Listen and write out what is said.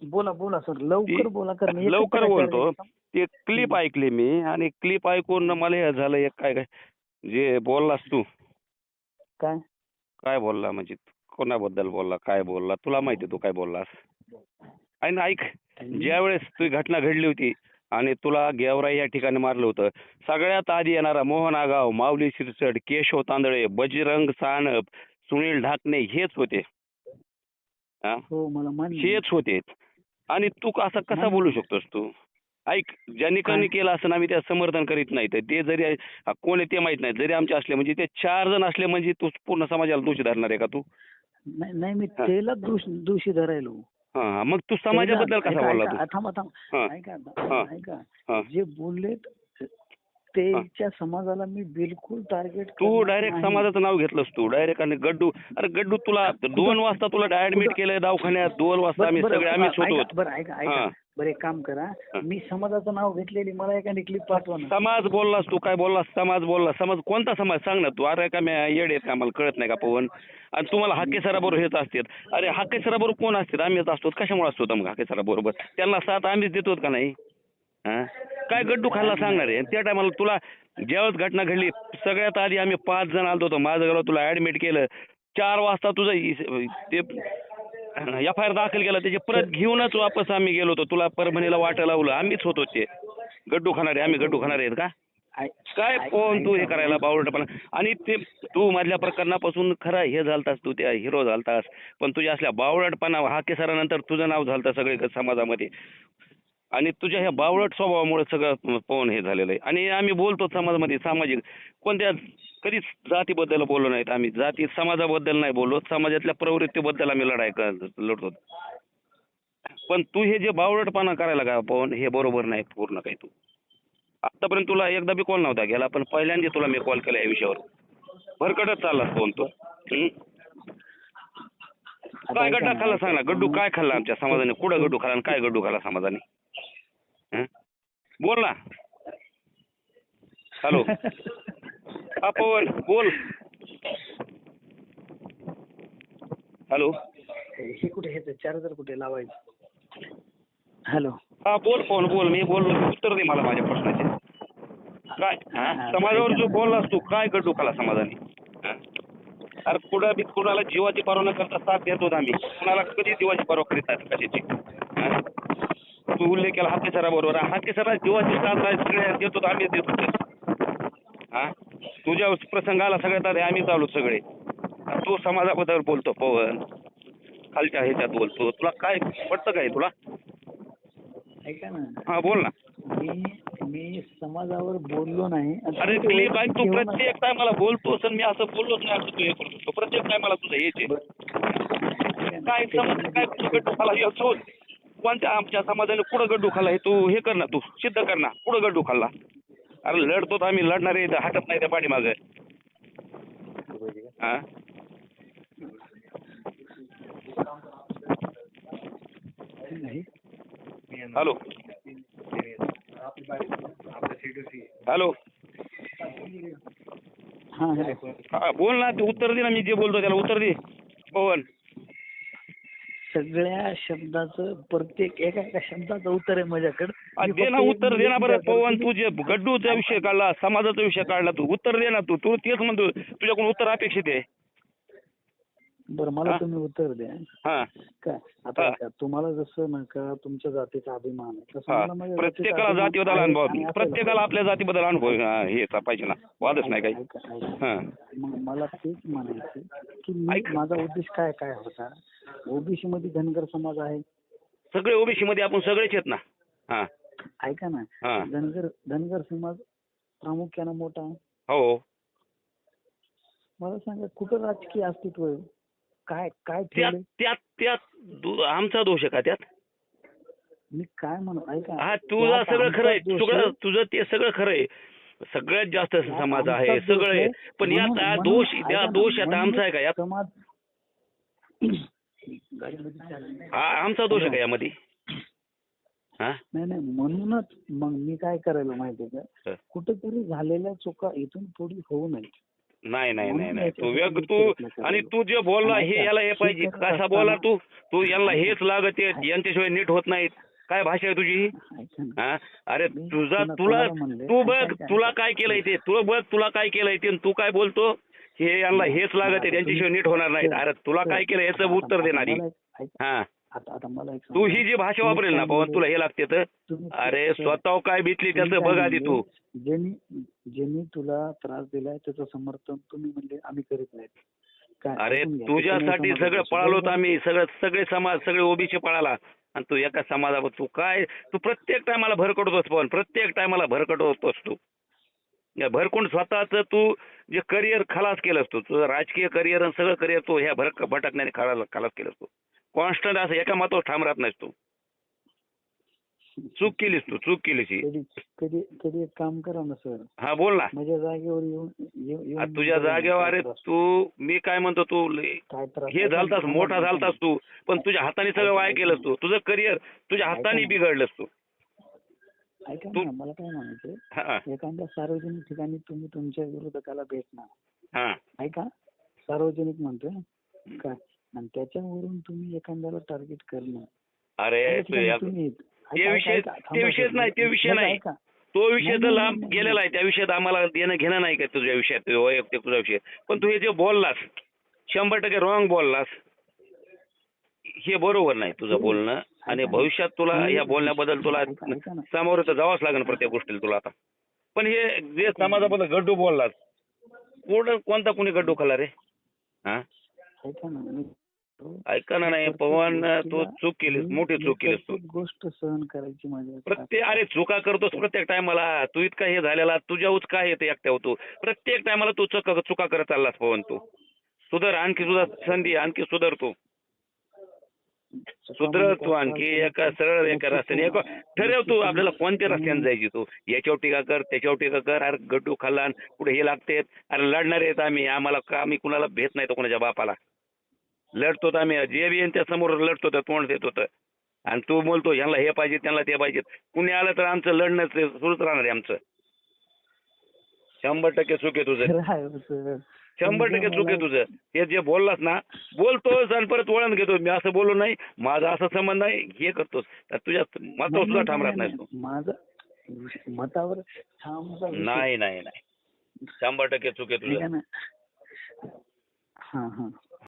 बोला बोला सर, लवकर बोला कारण एकच लवकर टक्का बोलतो. charge आहे. ते क्लिप ऐकली मी आणि क्लिप ऐकून मला हे झालं एक काय काय जे बोललास तू काय काय बोलला म्हणजे कोणाबद्दल बोलला काय बोलला तुला माहिती तू काय बोललास. आणि ऐक ज्यावेळेस ती घटना घडली होती आणि तुला गेवराई या ठिकाणी मारलं होतं सगळ्यात आधी येणारा मोहन आगाव, माऊली शिरसट, केशव तांदळे, बजरंग सानप, सुनील ढाकणे हेच होते. हा? हो मला मान्य आहे. हेच होते आणि तू असं कसा बोलू शकतोस तू. ऐक ज्यांनी कोणी केलं असं आम्ही त्या समर्थन करीत नाही तर ते जरी कोण आहे ते माहित नाही जरी आमचे असले म्हणजे ते 4 जण असले म्हणजे तू पूर्ण समाजाला दोषी धरणार आहे का तू. नाही नाही मी त्याला दोषी धरायलो. हा मग तू समाजाबद्दल कसा बोलला तू. थांबा हा. ऐका हा. ऐका जे बोललेत त्याच्या समाजाला मी बिलकुल टार्गेट तू डायरेक्ट समाजाचं नाव घेतलंस तू डायरेक्ट आणि गड्डू अरे गड्डू तुला 2 वाजता तुला ऍडमिट केलंय दवाखान्यात 2 वाजता आम्ही सगळे आम्हीच होतो. बरं ऐका बरं एक काम करा मी समाजाचं नाव घेतलेली मला एखादी क्लिप पाठवा ना. समाज बोललास तू काय बोललास समाज बोलला समाज कोणता समाज सांग ना तू. अरे का मी येड आहेत का मला कळत नाही का पवन आणि तुम्हाला हाके सराबरोबर हेच असतात. अरे हाके सराबरोबर कोण असतात आम्हीच असतो कशामुळे असतो मग हाके सराबरोबर त्यांना साथ आम्हीच देतो का नाही. हा काय गड्डू खाल्ला सांगणार आहे त्या टायमाला तुला ज्यावेळेस घटना घडली सगळ्यात आधी आम्ही 5 जण आलो होतो माझं गेलो तुला ऍडमिट केलं 4 वाजता तुझं ते FIR दाखल केला त्याची परत घेऊनच वापस आम्ही गेलो होतो तुला परभणीला वाटा लावलं आम्हीच होतो ते गड्डू खाणारे आम्ही गड्डू खाणारे आहेत का काय कोण तू हे करायला बावळटपणा आणि ते तू मधल्या प्रकरणापासून खरा हे झालतास तू त्या हिरो झालतास पण तुझ्या असल्या बावळटपणा हाके सरानंतर तुझं नाव झालतं सगळे समाजामध्ये आणि तुझ्या ह्या बावळट स्वभावामुळे सगळं पवन हे झालेलं आहे. आणि आम्ही बोलतो समाजामध्ये सामाजिक कोणत्या कधीच जातीबद्दल बोललो नाहीत आम्ही जाती समाजाबद्दल नाही बोललो समाजातल्या प्रवृत्तीबद्दल आम्ही लढतो. पण तू हे जे बावळटपणा करायला का पवन हे बरोबर नाही पूर्ण काही तू आतापर्यंत तुला एकदा बी कॉल नव्हता गेला पण पहिल्यांदा तुला मी कॉल केला या विषयावर भरकटच चाललास फोन तू. काय गड्डा खाल्ला सांग ना गड्डू काय खाल्ला आमच्या समाजाने कुठं गड्डू खाल्ला आणि काय गड्डू खाल्ला समाजाने बोल ना. हॅलो हा पवन बोल. हॅलो हे कुठे हे चार्जर कुठे लावायचं. हॅलो हा बोल पवन बोल मी बोललो उत्तर दे मला माझ्या प्रश्नाचे. काय समाजावर जो बोललास तू काय गड्डू खाल्ला समाजाने. अरे कुठं बी कुणाला जीवाची पर्वा न करता साथ देतो आम्ही कुणाला कधी जीवाची पर्वा करीत नाही कशाची. तू उल्लेख केला हाके सराबरोबर हाके सरा जीवाची साथ सगळे देतो आम्ही देतो. हा तुझ्या प्रसंगाला सगळ्यात आधी आम्ही चालू सगळे तू समाजाबद्दल बोलतो पवन खालच्या ह्याच्यात बोलतो तुला काय पडतं काय तुला. ऐका ना हा बोल ना. मी समाजावर बोललो नाही. अरे क्लिप ऐक तू प्रत्येक टायमाला बोलतोस आणि मी असं बोललोच नाही असं तू हे करतो प्रत्येक टायमाला तुझं यायचे काय समज काय गड्डू खाला हे शोध कोणत्या आमच्या समाजाने कुठं गड्डू खाल्ला हे तू हे कर ना तू सिद्ध कर ना कुठं गड्डू खाल्ला. अरे लढतो तर आम्ही लढणारे हटत नाही त्या पाठीमागे. हा हॅलो हॅलो हा बोल ना ते उत्तर दे ना मी जे बोलतो त्याला उत्तर दे पवन. सगळ्या शब्दाचं प्रत्येक एका शब्दाचं उत्तर आहे माझ्याकडे. दे ना उत्तर दे ना बरं पवन तू जे गड्डूचा विषय काढला समाजाचा विषय काढला तू उत्तर दे ना तू तेच म्हणतो तुझ्याकडून उत्तर अपेक्षित आहे. बरं मला तुम्ही उत्तर द्या. हा काय आता तुम्हाला जसं नका तुमच्या जातीचा अभिमान आहे तसं मला माझ्या प्रत्येकाला जातीबद्दल अनुभव प्रत्येकाला आपल्या जातीबद्दल अनुभव हे पाहिजे ना वादच नाही काही. मग मला तेच म्हणायचं की माझा उद्देश काय काय होता. ओबीसी मध्ये धनगर समाज आहे सगळे ओबीसी मध्ये आपण सगळेच आहेत ना. हा ऐका ना धनगर समाज प्रामुख्याने मोठा आहे. हो मला सांगा कुठं राजकीय अस्तित्व आहे काय काय त्यात आमचा दोष आहे का त्यात. मी काय म्हणू ऐका हा तुझं सगळं खरं आहे तुझं ते सगळं खरं आहे सगळ्यात जास्त समाज आहे सगळे पण यात दोष आता आमचा आहे का यात आमचा दोष आहे का यामध्ये. नाही म्हणूनच मग मी काय करायला माहितीये का कुठेतरी झालेल्या चुका इथून पुढे होऊ नये नाही नाही नाही म्हणून नाही तू याच्यासाठी तू प्रयत्न करायला आणि तू जे बोलला आणि हे ऐका, याला हे पाहिजे हे करत कसा असताना- बोला तू तू यांना हेच लागत आहे यांच्याशिवाय नीट होत नाहीत. काय भाषा आहे तुझी ही? ऐका ना. हा अरे मी तुला कोणाला म्हणले? तू ऐका, बघ ऐका, तुला ऐका. काय केलंय ते तू बघ तुला काय केलंय ते आणि तू काय बोलतो हे यांना हेच लागत आहे त्यांच्याशिवाय नीट होणार नाहीत. अरे तुला काय केलं याचं उत्तर देणारी हा आता मला एक तू सांगा. ही जी भाषा वापरेल ना पवन तुला हे लागते तर अरे स्वतः काय बितली त्याचं बघ आधी तू. ज्यांनी तुला त्रास दिलाय त्याचं समर्थन तुम्ही म्हणले आम्ही करीत नाहीत. काय अरे ऐकून घ्या. तुझ्यासाठी तुम्ही सगळं समाजापासून पळालो बरोबर? आम्ही सगळे समाज सगळे ओबीसी पळाला आणि तू एका समाजावर तू काय तू प्रत्येक टायमाला भरकटतोस पण प्रत्येक टायमाला भरकटतोस तू भरकून स्वतःच तू जे करिअर खलास केलंस तू तुझं राजकीय करिअर आणि सगळं करिअर तू ह्या भटकण्याने खलास केलंस तू कॉन्स्टंट असं एका मातावर ठाम राहत नाहीस तू चूक केलीस ही. कधी एक काम करा ना सर. हा बोल ना. माझ्या जागेवर येऊन तुझ्या जागेवर अरे तू मी काय म्हणतो तू काय त्रास हे झालतास मोठा झालतास तू पण तुझ्या हाताने सगळं वाया केलंस तू तुझं करिअर तुझ्या हाताने बिघडलंस तू. ऐका ना मला काय म्हणायचं एखाद्या सार्वजनिक ठिकाणी तुम्ही तुमच्या विरोधकाला भेटणार हा ऐका सार्वजनिक म्हणतोय काय आणि त्याच्यावरून तुम्ही एखाद्याला टार्गेट करणं अरे ते विषयच नाही ते विषय नाही तो विषय तर लांब गेलेला आहे त्या विषयात आम्हाला देणं घेणं नाही का तुझ्या विषयात वैयक्तिक तुझा विषय पण तू हे जे बोललास 100% रॉंग बोललास हे बरोबर नाही तुझं बोलणं आणि भविष्यात तुला या बोलण्याबद्दल तुला समोर तर जावंच लागेल प्रत्येक गोष्टीला तुला आता. पण हे जे समाजाबद्दल गड्डू बोललास कोणता कुणी गड्डू खाल्ला रे हा ऐका ना नाही पवन तू चूक केलीस मोठी चूक केलीस तू गोष्ट सहन करायची माझ्या प्रत्येक अरे चुका करतोस प्रत्येक टायमाला तू इतका हे झालेला तुझ्याहूच काय येते एकट्या होतो प्रत्येक टायमाला तू चुका करत चाललास पवन तू सुधार आणखी सुद्धा संधी आणखी सुधार तू सुधर तू आणखी एका सरळ एका रस्त्याने ठरव तू आपल्याला कोणत्या रस्त्याने जायची तू याच्यावर टीका कर त्याच्यावर टीका कर अरे गड्डू खाल्ला पुढे हे लागते अरे लढणार आहेत आम्ही कुणाला भेट नाही तो कोणाच्या बापाला लढतो आम्ही जे बी त्या समोर लढतो तर तोंड देत होतं आणि तू बोलतो यांना हे पाहिजे त्यांना ते पाहिजे कुणी आलं तर आमचं लढणं सुरूच राहणार आहे आमचं 100% चूक आहे तुझं 100% चूक आहे तुझं हे जे बोललास ना बोलतोस आणि परत वळण घेतो मी असं बोललो नाही माझा असा संबंध नाही हे करतोस तुझ्या मतावर सुद्धा ठाम राहत नाही तू माझं मतावर नाही 100% चूक आहे तुझं हा